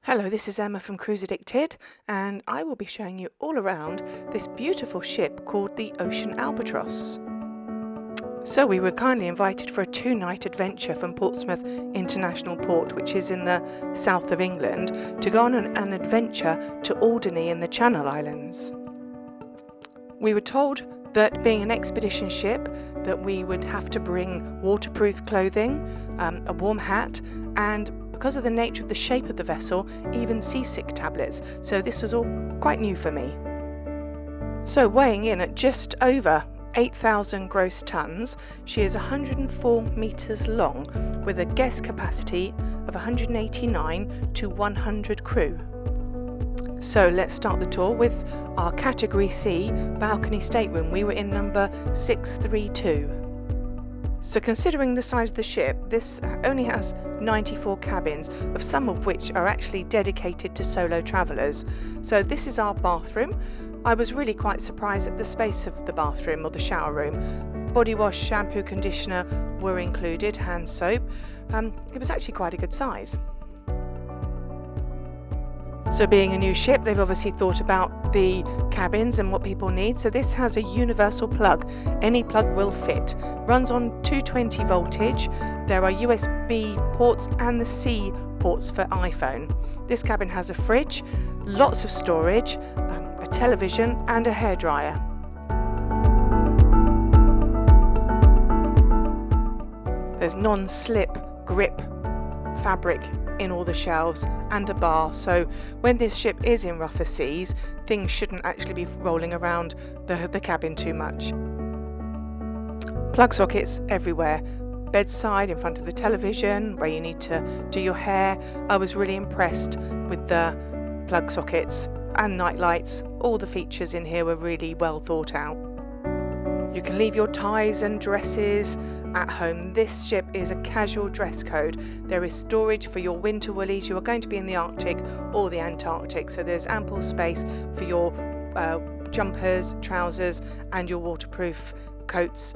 Hello, this is Emma from Cruise Addicted, and I will be showing you all around this beautiful ship called the Ocean Albatros. So we were kindly invited for a 2-night adventure from Portsmouth International Port, which is in the south of England, to go on an adventure to Alderney in the Channel Islands. We were told that being an expedition ship, that we would have to bring waterproof clothing, a warm hat, and because of the nature of the shape of the vessel, even seasick tablets. So this was all quite new for me. So weighing in at just over 8,000 gross tons, she is 104 metres long with a guest capacity of 189 to 100 crew. So let's start the tour with our Category C balcony stateroom. We were in number 632. So considering the size of the ship, this only has 94 cabins, of some of which are actually dedicated to solo travellers. So this is our bathroom. I was really quite surprised at the space of the bathroom or the shower room. Body wash, shampoo, conditioner were included, hand soap. It was actually quite a good size. So being a new ship, they've obviously thought about the cabins and what people need. So this has a universal plug. Any plug will fit. Runs on 220 voltage. There are USB ports and the C ports for iPhone. This cabin has a fridge, lots of storage, a television and a hairdryer. There's non-slip grip fabric in all the shelves and a bar, so when this ship is in rougher seas, things shouldn't actually be rolling around the cabin too much. Plug sockets everywhere, bedside, in front of the television, where you need to do your hair. I was really impressed with the plug sockets and night lights. All the features in here were really well thought out. You can leave your ties and dresses at home. This ship is a casual dress code. There is storage for your winter woolies. You are going to be in the Arctic or the Antarctic, so there's ample space for your jumpers, trousers and your waterproof coats,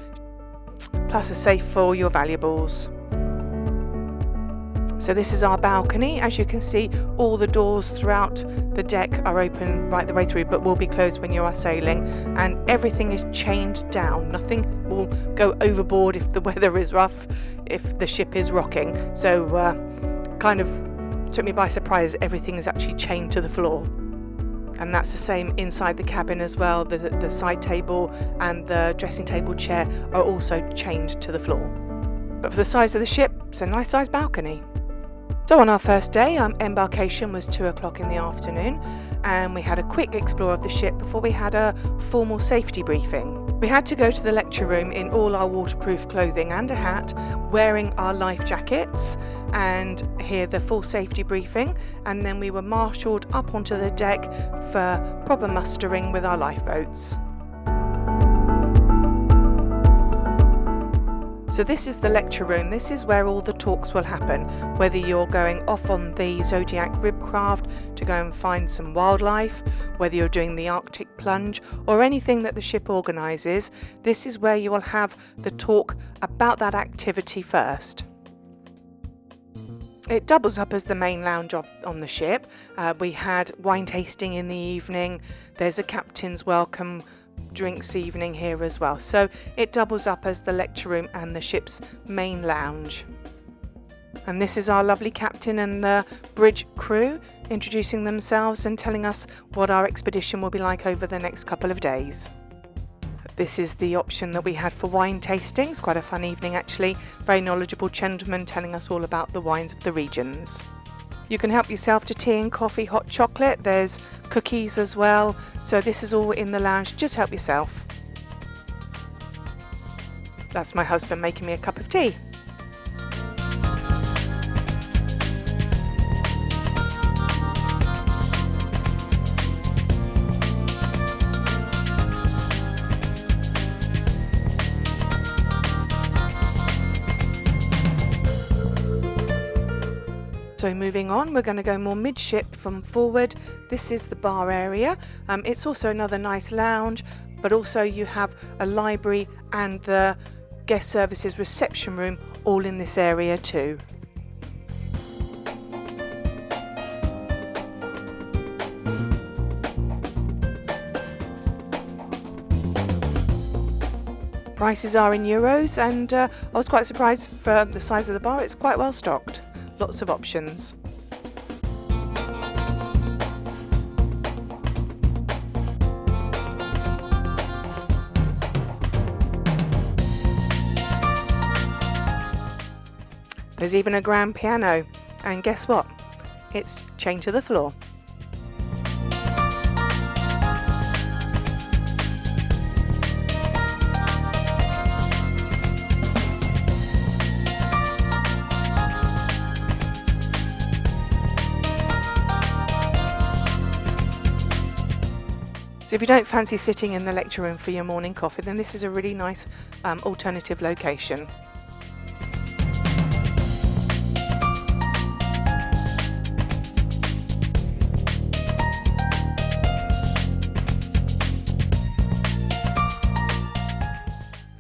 plus a safe for your valuables. So this is our balcony. As you can see, all the doors throughout the deck are open right the way through, but will be closed when you are sailing, and everything is chained down. Nothing will go overboard if the weather is rough, if the ship is rocking. So kind of took me by surprise, everything is actually chained to the floor. And that's the same inside the cabin as well. The side table and the dressing table chair are also chained to the floor. But for the size of the ship, it's a nice sized balcony. So on our first day, embarkation was 2 o'clock in the afternoon, and we had a quick explore of the ship before we had a formal safety briefing. We had to go to the lecture room in all our waterproof clothing and a hat, wearing our life jackets, and hear the full safety briefing, and then we were marshalled up onto the deck for proper mustering with our lifeboats. So this is the lecture room. This is where all the talks will happen, whether you're going off on the Zodiac ribcraft to go and find some wildlife, whether you're doing the Arctic plunge or anything that the ship organises. This is where you will have the talk about that activity first. It doubles up as the main lounge on the ship. We had wine tasting in the evening. There's a captain's welcome drinks evening here as well, so it doubles up as the lecture room and the ship's main lounge. And this is our lovely captain and the bridge crew introducing themselves and telling us what our expedition will be like over the next couple of days. This is the option that we had for wine tastings. Quite a fun evening actually. Very knowledgeable gentlemen telling us all about the wines of the regions. You can help yourself to tea and coffee, hot chocolate. There's cookies as well. So this is all in the lounge. Just help yourself. That's my husband making me a cup of tea. So moving on, we're going to go more midship from forward. This is the bar area. It's also another nice lounge, but also you have a library and the guest services reception room all in this area too. Prices are in euros, and I was quite surprised for the size of the bar. It's quite well stocked. Lots of options. There's even a grand piano, and guess what? It's chained to the floor. So if you don't fancy sitting in the lecture room for your morning coffee, then this is a really nice alternative location.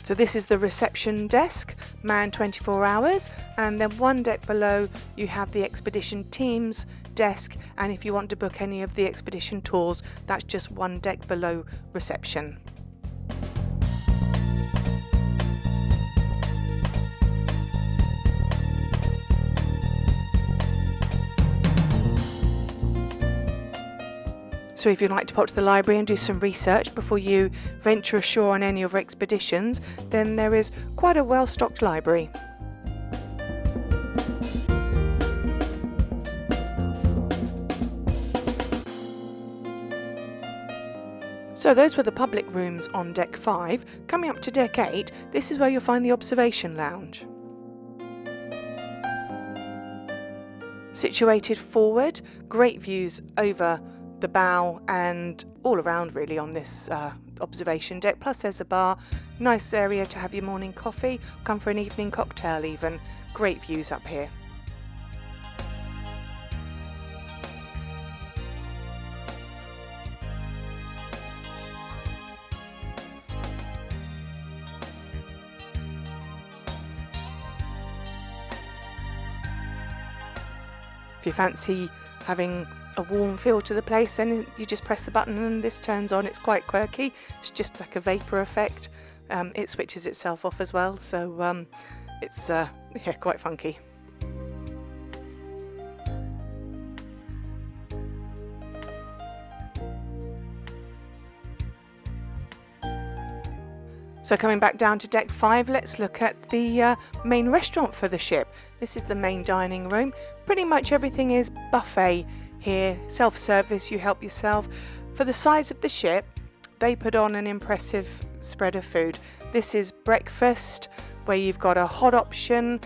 So this is the reception desk, manned 24 hours, and then one deck below you have the expedition team's desk, and if you want to book any of the expedition tours, that's just one deck below reception. So if you'd like to pop to the library and do some research before you venture ashore on any of our expeditions, then there is quite a well-stocked library. So those were the public rooms on deck 5. Coming up to deck 8, this is where you'll find the observation lounge. Situated forward, great views over the bow and all around really on this observation deck. Plus there's a bar, nice area to have your morning coffee, come for an evening cocktail even. Great views up here. If you fancy having a warm feel to the place, then you just press the button and this turns on. It's quite quirky. It's just like a vapor effect. It switches itself off as well, so it's yeah, quite funky. So coming back down to deck 5, let's look at the main restaurant for the ship. This is the main dining room. Pretty much everything is buffet here, self-service, you help yourself. For the size of the ship, they put on an impressive spread of food. This is breakfast, where you've got a hot option.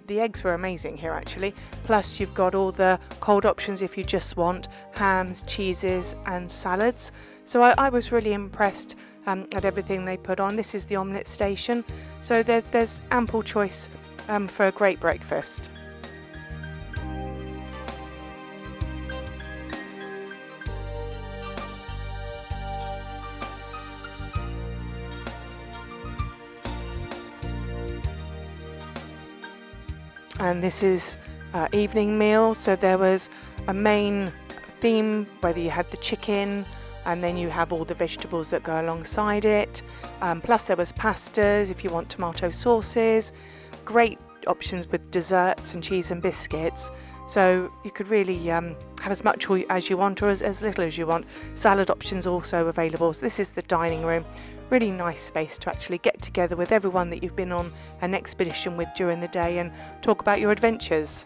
The eggs were amazing here actually. Plus you've got all the cold options if you just want hams, cheeses and salads. So I was really impressed at everything they put on. This is the omelette station, so there's ample choice for a great breakfast. And this is evening meal, so there was a main theme, whether you had the chicken and then you have all the vegetables that go alongside it, plus there was pastas if you want tomato sauces, great options with desserts and cheese and biscuits, so you could really have as much as you want or as little as you want. Salad options also available. So this is the dining room. Really nice space to actually get together with everyone that you've been on an expedition with during the day and talk about your adventures.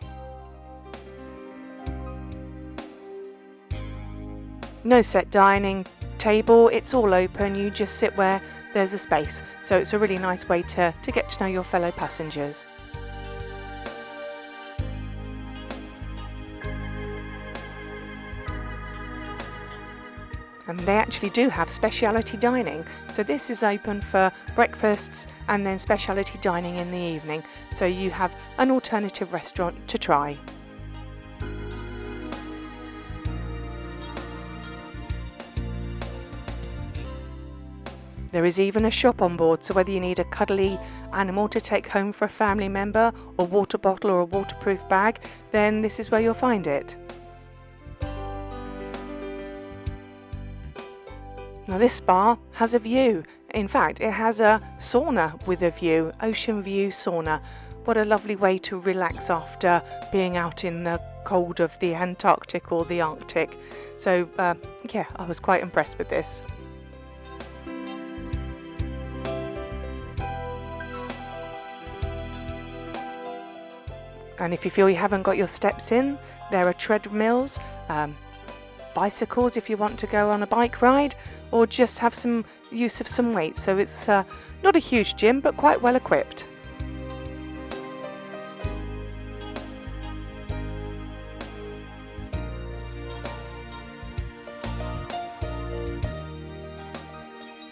No set dining table, it's all open, you just sit where there's a space. So it's a really nice way to get to know your fellow passengers. And they actually do have speciality dining, so this is open for breakfasts and then speciality dining in the evening, so you have an alternative restaurant to try. There is even a shop on board, so whether you need a cuddly animal to take home for a family member, or water bottle or a waterproof bag, then this is where you'll find it. Now this spa has a view. In fact, it has a sauna with a view, ocean view sauna. What a lovely way to relax after being out in the cold of the Antarctic or the Arctic. So yeah, I was quite impressed with this. And if you feel you haven't got your steps in, there are treadmills, bicycles if you want to go on a bike ride, or just have some use of some weights. So it's not a huge gym, but quite well equipped.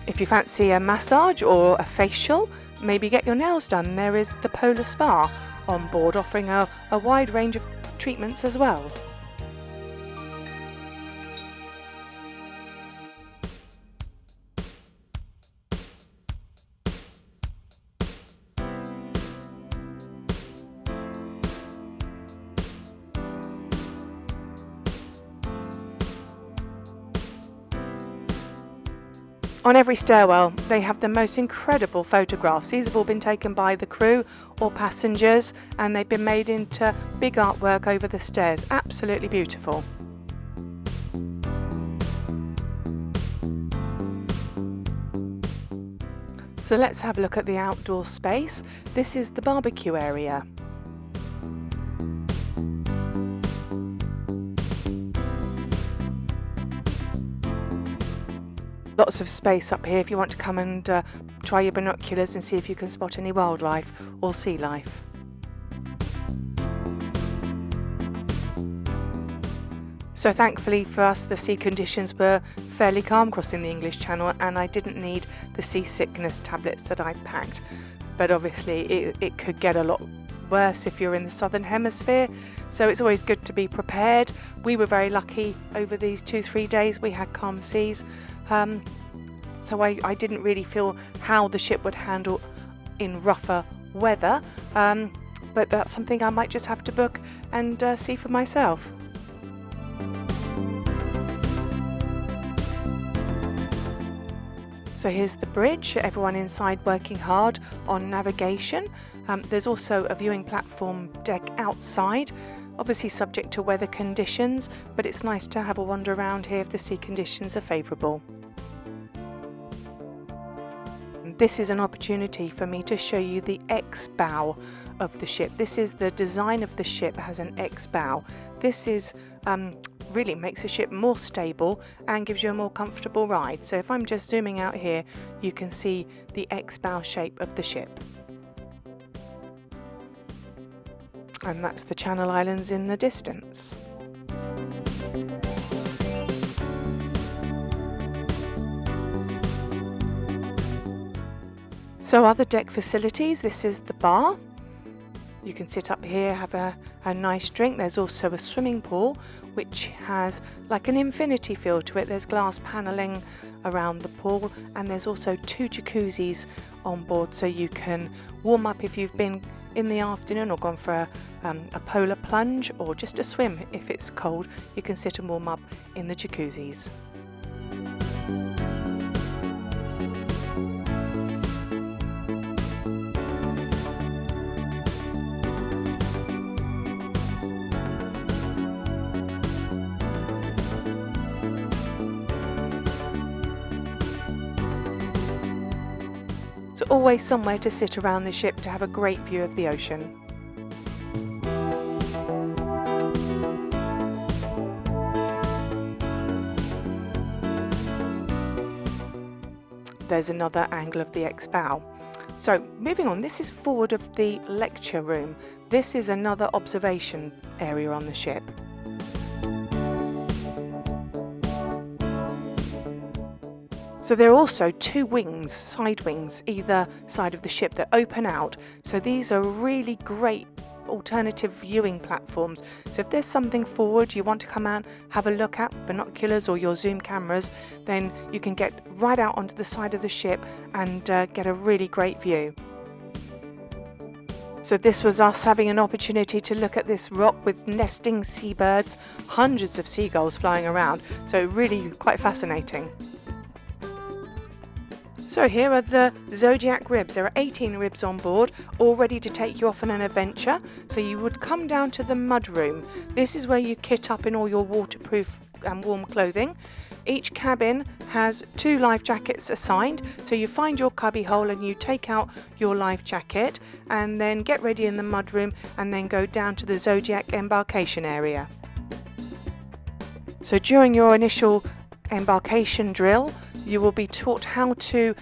If you fancy a massage or a facial, maybe get your nails done, there is the Polar Spa on board, offering a wide range of treatments as well. On every stairwell, they have the most incredible photographs. These have all been taken by the crew or passengers, and they've been made into big artwork over the stairs. Absolutely beautiful. So let's have a look at the outdoor space. This is the barbecue area. Lots of space up here if you want to come and try your binoculars and see if you can spot any wildlife or sea life. So thankfully for us, the sea conditions were fairly calm crossing the English Channel, and I didn't need the seasickness tablets that I packed. But obviously it could get a lot worse if you're in the southern hemisphere, so it's always good to be prepared. We were very lucky over these 2-3 days. We had calm seas, so I didn't really feel how the ship would handle in rougher weather, but that's something I might just have to book and see for myself. So here's the bridge, everyone inside working hard on navigation. There's also a viewing platform deck outside, obviously subject to weather conditions, but it's nice to have a wander around here if the sea conditions are favourable. This is an opportunity for me to show you the X-bow of the ship. This is the design of the ship, has an X-bow. This is really makes the ship more stable and gives you a more comfortable ride. So if I'm just zooming out here, you can see the X-bow shape of the ship. And that's the Channel Islands in the distance. So other deck facilities, this is the bar. You can sit up here, have a nice drink. There's also a swimming pool which has like an infinity feel to it. There's glass panelling around the pool, and there's also 2 jacuzzis on board, so you can warm up if you've been in the afternoon or gone for a polar plunge, or just a swim if it's cold. You can sit and warm up in the jacuzzis. So always somewhere to sit around the ship to have a great view of the ocean. There's another angle of the X-bow. So moving on, this is forward of the lecture room. This is another observation area on the ship. So there are also 2 wings, side wings, either side of the ship that open out. So these are really great alternative viewing platforms. So if there's something forward you want to come out, have a look at, binoculars or your zoom cameras, then you can get right out onto the side of the ship and get a really great view. So this was us having an opportunity to look at this rock with nesting seabirds, hundreds of seagulls flying around. So really quite fascinating. So here are the Zodiac ribs. There are 18 ribs on board, all ready to take you off on an adventure. So you would come down to the mud room. This is where you kit up in all your waterproof and warm clothing. Each cabin has 2 life jackets assigned, so you find your cubby hole and you take out your life jacket and then get ready in the mud room and then go down to the Zodiac embarkation area. So during your initial embarkation drill, you will be taught how to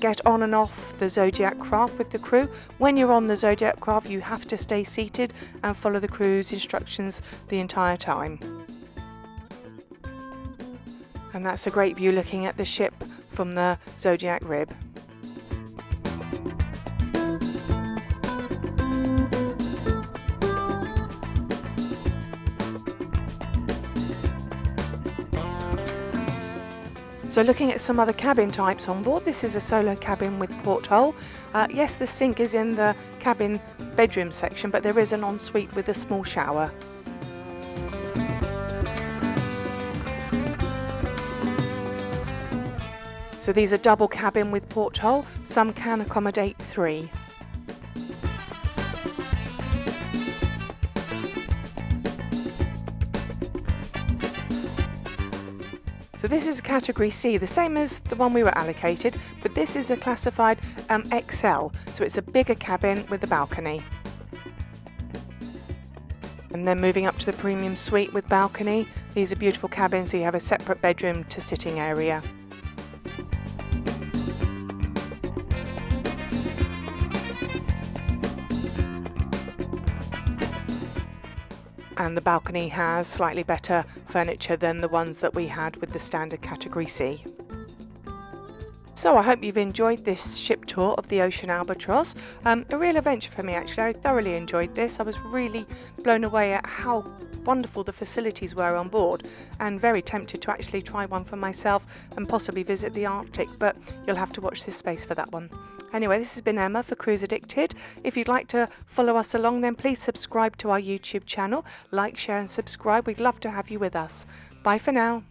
get on and off the Zodiac craft with the crew. When you're on the Zodiac craft, you have to stay seated and follow the crew's instructions the entire time. And that's a great view looking at the ship from the Zodiac rib. So looking at some other cabin types on board, this is a solo cabin with porthole. Yes, the sink is in the cabin bedroom section, but there is an ensuite with a small shower. So these are double cabin with porthole. Some can accommodate 3. So this is category C, the same as the one we were allocated, but this is a classified XL, so it's a bigger cabin with a balcony. And then moving up to the premium suite with balcony. These are beautiful cabins, so you have a separate bedroom to sitting area. And the balcony has slightly better furniture than the ones that we had with the standard category C. So I hope you've enjoyed this ship tour of the Ocean Albatros. A real adventure for me actually. I thoroughly enjoyed this. I was really blown away at how wonderful the facilities were on board and very tempted to actually try one for myself and possibly visit the Arctic, but you'll have to watch this space for that one. Anyway, this has been Emma for Cruise Addicted. If you'd like to follow us along, then please subscribe to our YouTube channel. Like, share and subscribe. We'd love to have you with us. Bye for now.